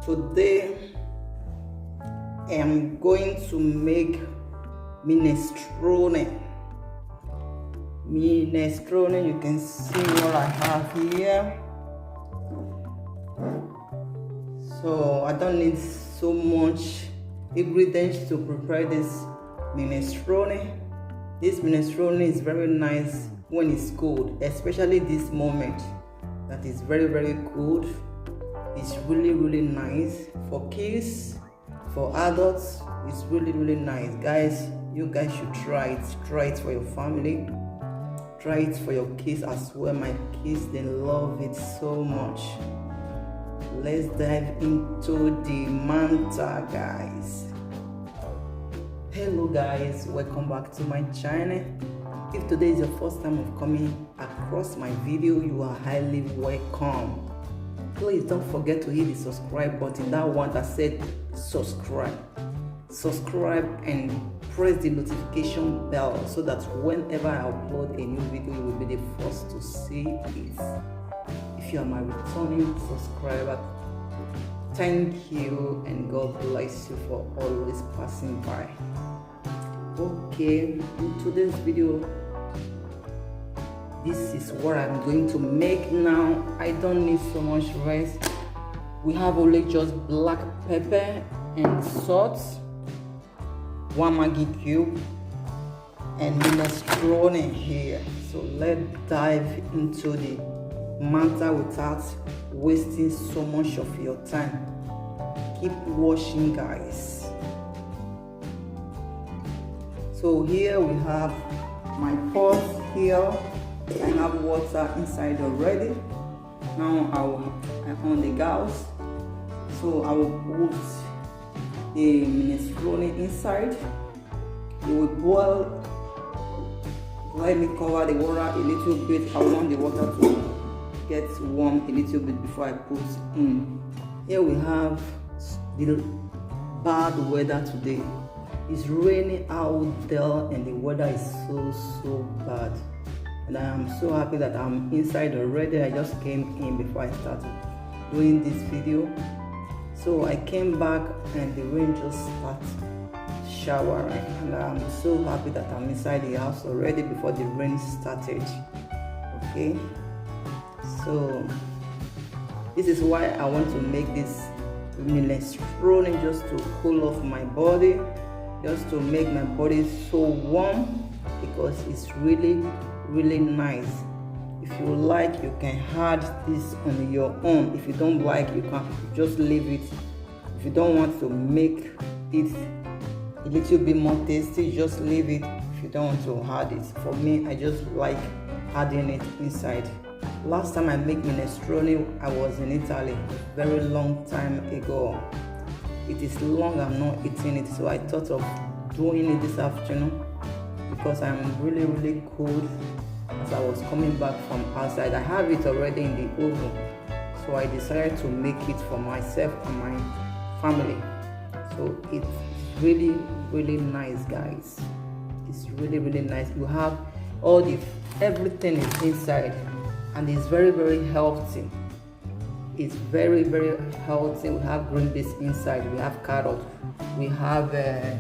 Today I am going to make minestrone. Minestrone, you can see what I have here. So I don't need so much ingredients to prepare this minestrone. This minestrone is very nice when it's cold, especially this moment that is very cold. It's really nice for kids, for adults. It's really nice, guys. You guys should try it for your family, try it for your kids as well. My kids, they love it so much. Let's dive into the manta, guys. Hello guys, welcome back to my channel. If today is your first time of coming across my video, you are highly welcome. Please don't forget to hit the subscribe button, that one that said subscribe and press the notification bell so that whenever I upload a new video, you will be the first to see it. If you are my returning subscriber, thank you and God bless you for always passing by. Okay, in today's video, this is what I'm going to make now. I don't need so much rice. We have only just black pepper and salt, 1 Maggi cube, and minestrone here. So let's dive into the manta without wasting so much of your time. Keep watching, guys. So here we have my pot here. I have water inside already. Now I'm on the gas, so I will put the minestrone inside. It will boil. Let me cover the water a little bit. I want the water to get warm a little bit before I put in. Here we have the bad weather today. It's raining out there and the weather is so bad. And I am so happy that I'm inside already. I just came in before I started doing this video. So I came back and the rain just started showering, and I'm so happy that I'm inside the house already before the rain started. Okay, so this is why I want to make this minestrone, just to cool off my body, just to make my body so warm, because it's really nice. If you like, you can add this on your own. If you don't like, you can just leave it. If you don't want to make it a little bit more tasty, just leave it. If you don't want to add it, for me, I just like adding it inside. Last time I made minestrone, I was in Italy very long time ago. It is long I'm not eating it, so I thought of doing it this afternoon because I'm really cold. As I was coming back from outside, I have it already in the oven, so I decided to make it for myself and my family. So it's really nice, guys. It's really nice. You have everything is inside, and it's very healthy. It's very healthy. We have green beans inside, we have carrot, we have a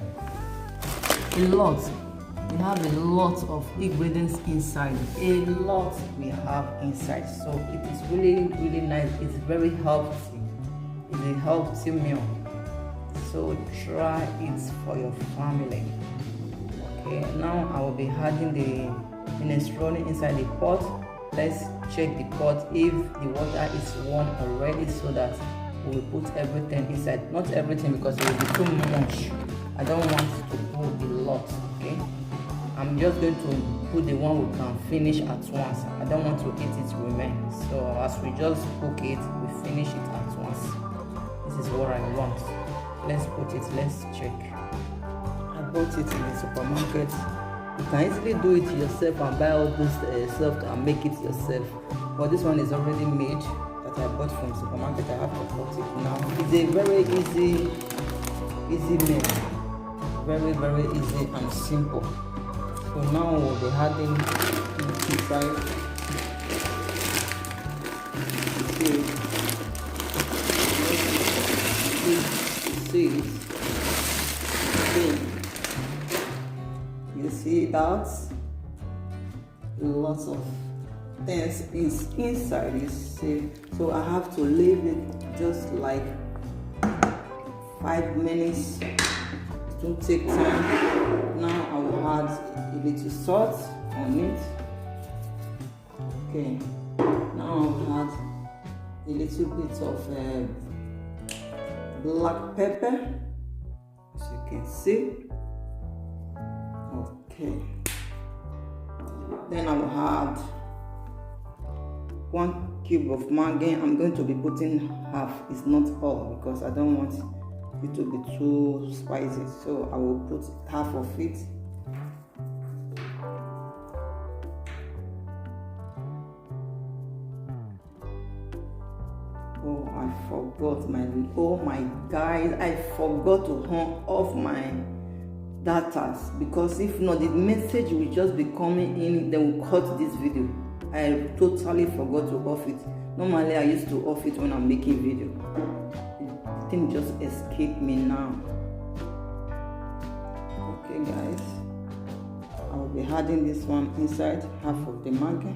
lot of ingredients inside. A lot we have inside. So it is really nice. It's very healthy. It's a healthy meal. So try it for your family. Okay, now I will be adding the minestrone inside the pot. Let's check the pot if the water is warm already, so that we will put everything inside. Not everything, because it will be too much. I don't want to put a lot. Okay, I'm just going to put the one we can finish at once. I don't want to eat it remain. So as we just cook it, we finish it at once. This is what I want. Let's put it, let's check. I bought it in the supermarket. You can easily do it yourself and buy all this stuff and make it yourself. But this one is already made, that I bought from supermarket. I have to put it now. It's a very easy meal. Very easy and simple. So now we'll be adding inside. See, see it. Okay. You see that? Lots of things is inside, you see. So I have to leave it just like 5 minutes. It won't take time. Now I will add a little salt on it. Okay. Now I'll add a little bit of black pepper, as you can see. Okay. Then I will add 1 cube of Maggi. I'm going to be putting half, it's not all, because I don't want it to be too spicy. So I will put half of it. Oh, I forgot my guys, I forgot to turn off my data, because if not, the message will just be coming in, then we'll cut this video. I totally forgot to off it. Normally I used to off it when I'm making video. The thing just escaped me now. Okay guys, I will be adding this one inside, half of the Maggi,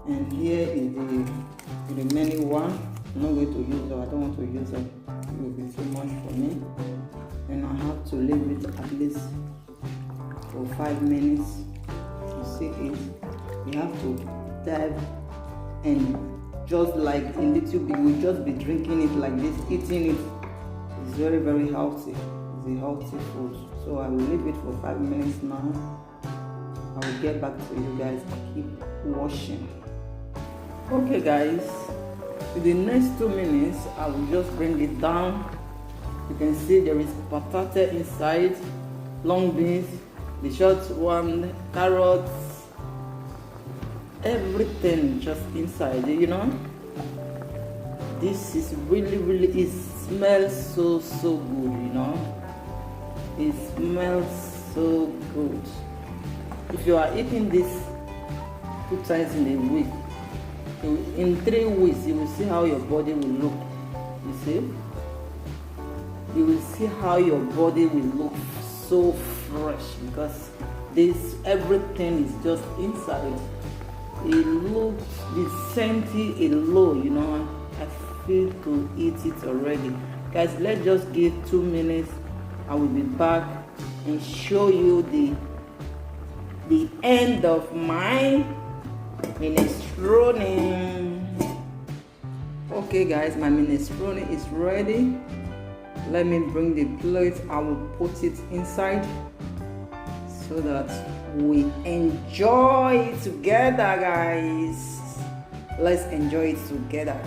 and here is the remaining one. I'm not going to use it. I don't want to use it. It will be too much for me. And I have to leave it at least for 5 minutes. You see it. We have to dive and just like a little bit. We'll just be drinking it like this, eating it. It's very, very healthy. It's a healthy food. So I will leave it for 5 minutes now. I will get back to you guys. Keep washing. Okay guys, in the next 2 minutes I will just bring it down. You can see there is potato inside, long beans, the short one, carrots, everything just inside, you know. This is really, it smells so good, you know. It smells so good. If you are eating this 2 times in a week, in 3 weeks you will see how your body will look. You see, you will see how your body will look so fresh, because this everything is just inside. It looks the scenty low, you know. I feel to eat it already. Guys, let's just give 2 minutes. I will be back and show you the end of my minestrone. Okay guys, my minestrone is ready. Let me bring the plate. I will put it inside so that we enjoy it together, guys. Let's enjoy it together.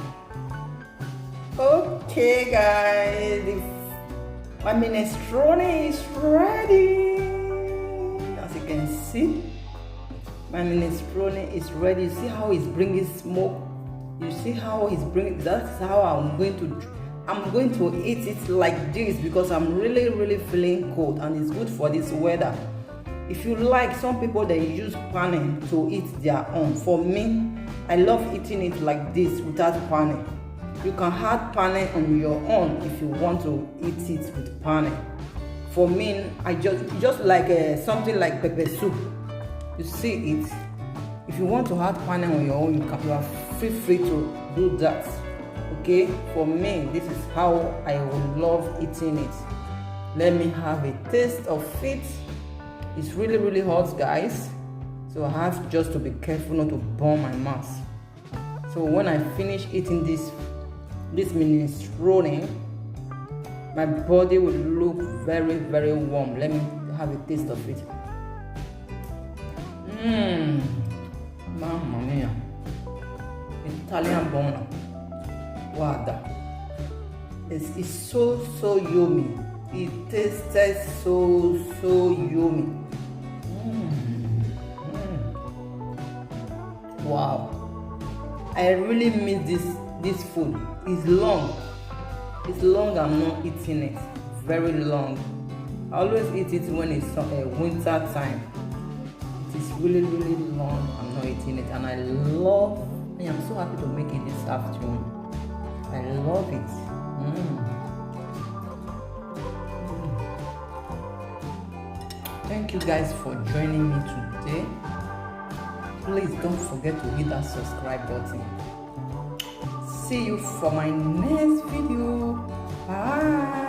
Okay guys, my minestrone is ready. As you can see, my minestrone is ready. You see how it's bringing smoke? You see how it's bringing? That's how I'm going to eat it like this, because I'm really feeling cold, and it's good for this weather. If you like, some people they use panning to eat their own. For me, I love eating it like this without panning. You can add panning on your own if you want to eat it with panning. For me, I just like something like pepper soup. You see it. If you want to add panning on your own, you are free to do that. Okay, for me, this is how I would love eating it. Let me have a taste of it. It's really hot, guys, so I have just to be careful not to burn my mouth. So when I finish eating this minestrone, my body will look very warm. Let me have a taste of it. Mamma mia, Italian buono. Guarda, it's so yummy. It tastes so yummy. Wow, I really miss this food. It's long. I'm not eating it. Very long. I always eat it when it's winter time. It is really long. I'm not eating it, and I'm so happy to make it this afternoon. I love it. Thank you guys for joining me today. Please don't forget to hit that subscribe button. See you for my next video. Bye.